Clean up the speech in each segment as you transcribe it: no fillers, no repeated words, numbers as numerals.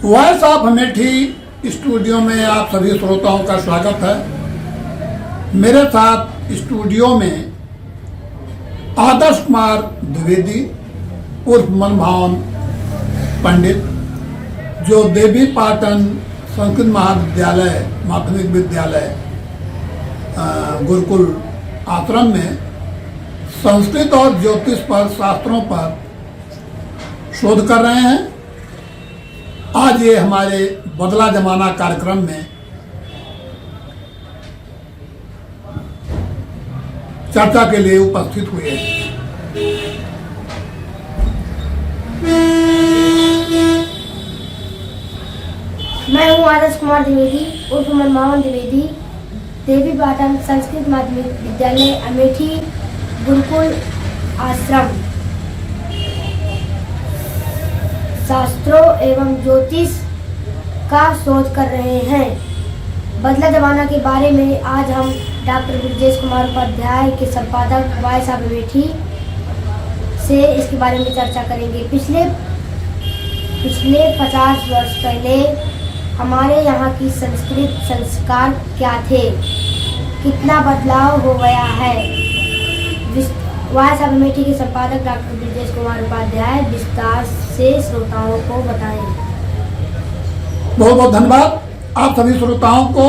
Voice of Amethi studio में आप सभी श्रोताओं का स्वागत है। मेरे साथ स्टूडियो में आदर्श कुमार द्विवेदी उर्फ मनभावन पंडित, जो देवी पाटन संस्कृत महाविद्यालय माध्यमिक विद्यालय गुरुकुल आश्रम में संस्कृत और ज्योतिष पर शास्त्रों पर शोध कर रहे हैं। आज ये हमारे बदला जमाना कार्यक्रम में चर्चा के लिए उपस्थित हुए हैं। मैं हूँ आदर्श कुमार द्विवेदी उर्फ मनभावन द्विवेदी, देवी पाटन संस्कृत माध्यमिक विद्यालय अमेठी गुरुकुल आश्रम शास्त्रों एवं ज्योतिष का शोध कर रहे हैं। बदला जमाना के बारे में आज हम डॉक्टर ब्रजेश कुमार उपाध्याय के संपादक वॉइस ऑफ अमेठी से इसके बारे में चर्चा करेंगे। पिछले 50 वर्ष पहले हमारे यहाँ की संस्कृत संस्कार क्या थे, कितना बदलाव हो गया है। वॉइस ऑफ अमेठी के संपादक डॉक्टर ब्रजेश कुमार उपाध्याय विस्तार से श्रोताओं को बताएं। बहुत बहुत धन्यवाद आप सभी श्रोताओं को।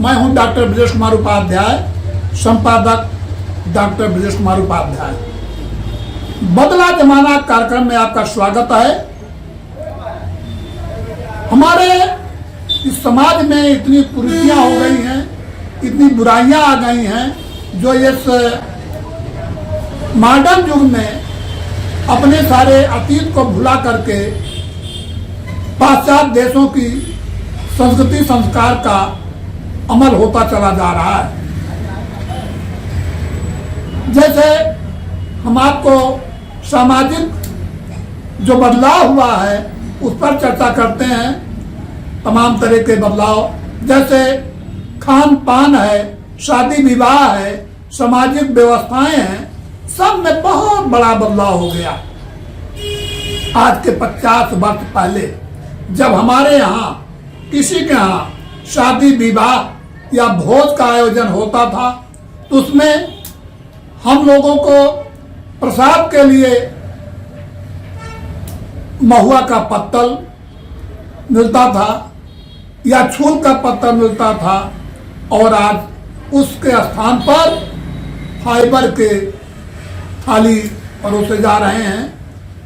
मैं हूं डॉक्टर ब्रजेश कुमार उपाध्याय, संपादक डॉक्टर ब्रजेश कुमार उपाध्याय। बदला जमाना कार्यक्रम में आपका स्वागत है। हमारे इस समाज में इतनी कुरीतियां हो गई हैं, इतनी बुराइयां आ गई हैं, जो इस मॉडर्न युग में अपने सारे अतीत को भुला करके पाश्चात्य देशों की संस्कृति संस्कार का अमल होता चला जा रहा है। जैसे हम आपको सामाजिक जो बदलाव हुआ है उस पर चर्चा करते हैं। तमाम तरह के बदलाव, जैसे खान पान है, शादी विवाह है, सामाजिक व्यवस्थाएं हैं, सब में बहुत बड़ा बदलाव हो गया। आज के 50 वर्ष पहले जब हमारे यहाँ किसी के यहाँ शादी विवाह या भोज का आयोजन होता था तो उसमें हम लोगों को प्रसाद के लिए महुआ का पत्तल मिलता था या छूल का पत्तल मिलता था, और आज उसके स्थान पर फाइबर के थाली परोसे जा रहे हैं,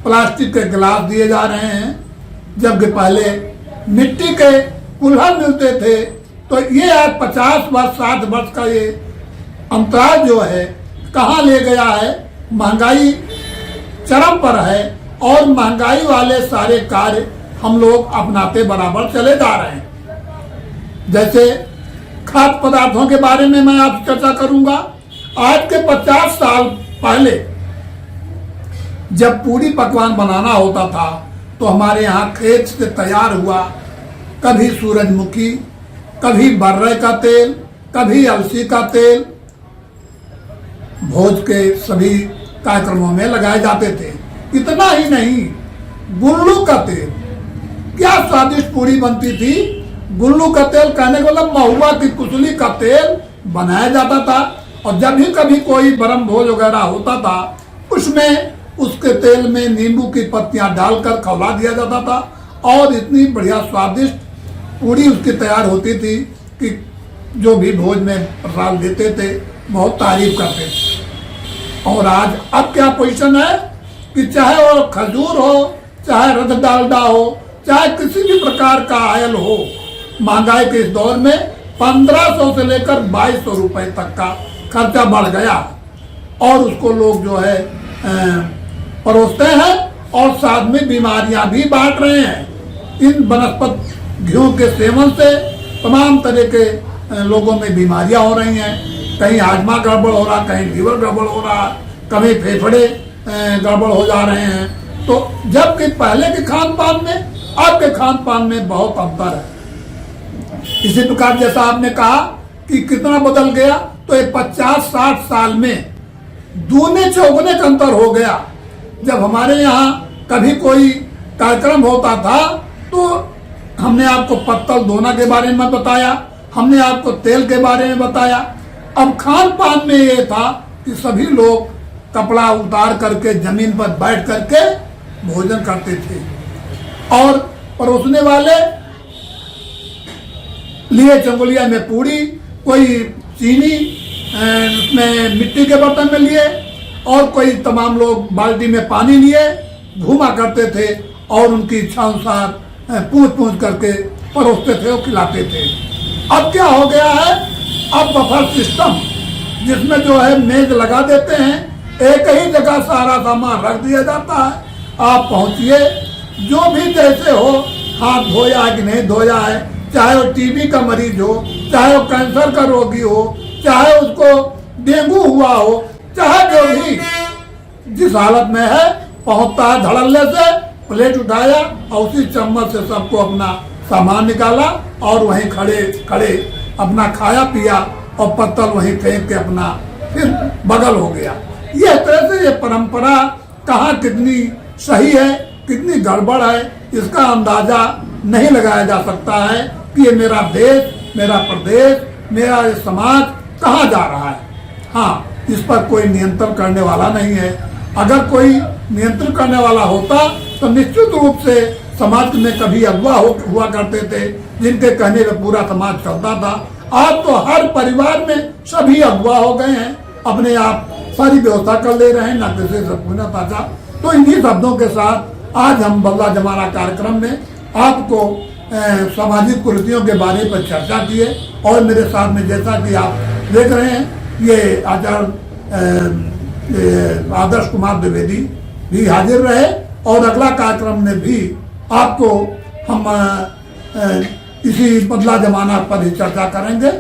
प्लास्टिक के गिलास दिए जा रहे हैं। जबकि पहले मिट्टी के कुल्हड़ मिलते थे। तो ये आज 50 वर्ष 60 वर्ष का ये अंतराल जो है कहाँ ले गया है। महंगाई चरम पर है और महंगाई वाले सारे कार्य हम लोग अपनाते बराबर चले जा रहे हैं। जैसे खाद्य पदार्थों के बारे में मैं आपसे चर्चा करूंगा। आज के 50 साल पहले जब पूरी पकवान बनाना होता था तो हमारे यहाँ खेत से तैयार हुआ कभी सूरजमुखी, कभी बर्रे का तेल, कभी अलसी का तेल भोज के सभी कार्यक्रमों में लगाए जाते थे। इतना ही नहीं, गुल्लू का तेल, क्या स्वादिष्ट पूरी बनती थी। गुल्लू का तेल कहने को मतलब महुआ की कुचली का तेल बनाया जाता था, और जब भी कभी कोई ब्रह्म भोज वगैरह होता था उसमें उसके तेल में नींबू की पत्तियां डालकर खौला दिया जाता था, और इतनी बढ़िया स्वादिष्ट पूरी उसकी तैयार होती थी कि जो भी भोज में प्रसाद देते थे बहुत तारीफ करते थे। और आज अब क्या पोजीशन है कि चाहे वो खजूर हो, चाहे रद डालडा हो, चाहे किसी भी प्रकार का आयल हो, महंगाई के इस दौर में 1500 से लेकर 2200 रुपए तक का खर्चा बढ़ गया, और उसको लोग जो है परोसते हैं और साथ में बीमारियां भी बांट रहे हैं। इन वनस्पति घियों के सेवन से तमाम तरह के लोगों में बीमारियां हो रही हैं। कहीं हाजमा गड़बड़ हो रहा, कहीं लीवर गड़बड़ हो रहा, कभी फेफड़े गड़बड़ हो जा रहे हैं। तो जबकि पहले के खान पान में अब के खान पान में बहुत अंतर है। इसी प्रकार जैसा आपने कहा कि कितना बदल गया, तो ये 50-60 साल में दूने चौगुने का अंतर हो गया। जब हमारे यहाँ कभी कोई कार्यक्रम होता था तो हमने आपको पत्तल धोना के बारे में बताया, हमने आपको तेल के बारे में बताया। अब खान पान में ये था कि सभी लोग कपड़ा उतार करके जमीन पर बैठ करके भोजन करते थे और परोसने वाले लिए चंगुलिया में पूड़ी, कोई चीनी उसमें मिट्टी के बर्तन में लिए और कोई तमाम लोग बाल्टी में पानी लिए घूमा करते थे और उनकी इच्छा अनुसार पूछ करके परोसते थे और खिलाते थे। अब क्या हो गया है, अब बफर सिस्टम जिसमें जो है मेज लगा देते हैं, एक ही जगह सारा सामान रख दिया जाता है, आप पहुंचिए, जो भी जैसे हो, हाथ धोया है कि नहीं धोया है, चाहे वो टीबी का मरीज हो, चाहे वो कैंसर का रोगी हो, चाहे उसको डेंगू हुआ हो, चाहे जो भी जिस हालत में है पहुंचता है, धड़ल्ले से प्लेट उठाया और उसी चम्मच से सबको अपना सामान निकाला और वहीं खड़े खड़े अपना खाया पिया और पत्तल वहीं फेंक के अपना फिर बगल हो गया। ये तरह से ये परंपरा कहाँ कितनी सही है कितनी गड़बड़ है, इसका अंदाजा नहीं लगाया जा सकता है कि ये मेरा देश, मेरा प्रदेश, मेरा ये समाज कहाँ जा रहा है। हाँ, इस पर कोई नियंत्रण करने वाला नहीं है। अगर कोई नियंत्रण करने वाला होता तो निश्चित रूप से समाज में कभी अगवा हुआ करते थे जिनके कहने पे पूरा समाज चलता था। आज तो हर परिवार में सभी अगवा हो गए हैं, अपने आप सारी व्यवस्था कर ले रहे हैं, न किसी से पूछना ताजा। तो इन्हीं शब्दों के साथ आज हम बदला जमाना कार्यक्रम में आपको सामाजिक कुरीतियों के बारे पर चर्चा की है और मेरे साथ में जैसा कि आप देख रहे हैं ये आदर्श कुमार द्विवेदी भी हाजिर रहे और अगला कार्यक्रम में भी आपको हम इसी बदला जमाना पर ही चर्चा करेंगे।